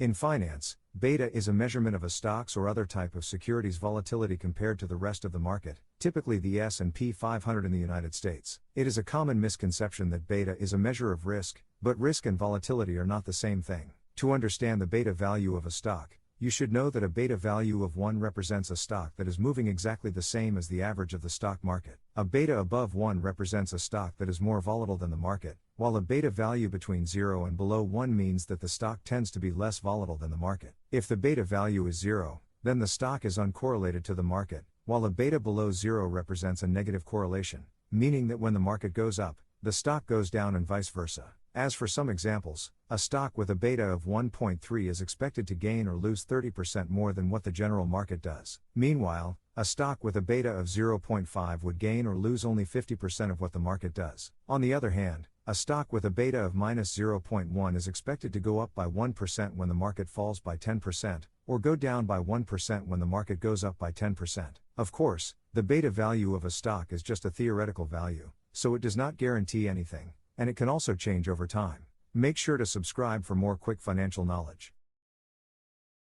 In finance, beta is a measurement of a stock's or other type of security's volatility compared to the rest of the market, typically the S&P 500 in the United States. It is a common misconception that beta is a measure of risk, but risk and volatility are not the same thing. To understand the beta value of a stock, you should know that a beta value of 1 represents a stock that is moving exactly the same as the average of the stock market. A beta above 1 represents a stock that is more volatile than the market, while a beta value between 0 and below 1 means that the stock tends to be less volatile than the market. If the beta value is 0, then the stock is uncorrelated to the market, while a beta below 0 represents a negative correlation, meaning that when the market goes up, the stock goes down and vice versa. As for some examples, a stock with a beta of 1.3 is expected to gain or lose 30% more than what the general market does. Meanwhile, a stock with a beta of 0.5 would gain or lose only 50% of what the market does. On the other hand, a stock with a beta of minus 0.1 is expected to go up by 1% when the market falls by 10%, or go down by 1% when the market goes up by 10%. Of course, the beta value of a stock is just a theoretical value, so it does not guarantee anything, and it can also change over time. Make sure to subscribe for more quick financial knowledge.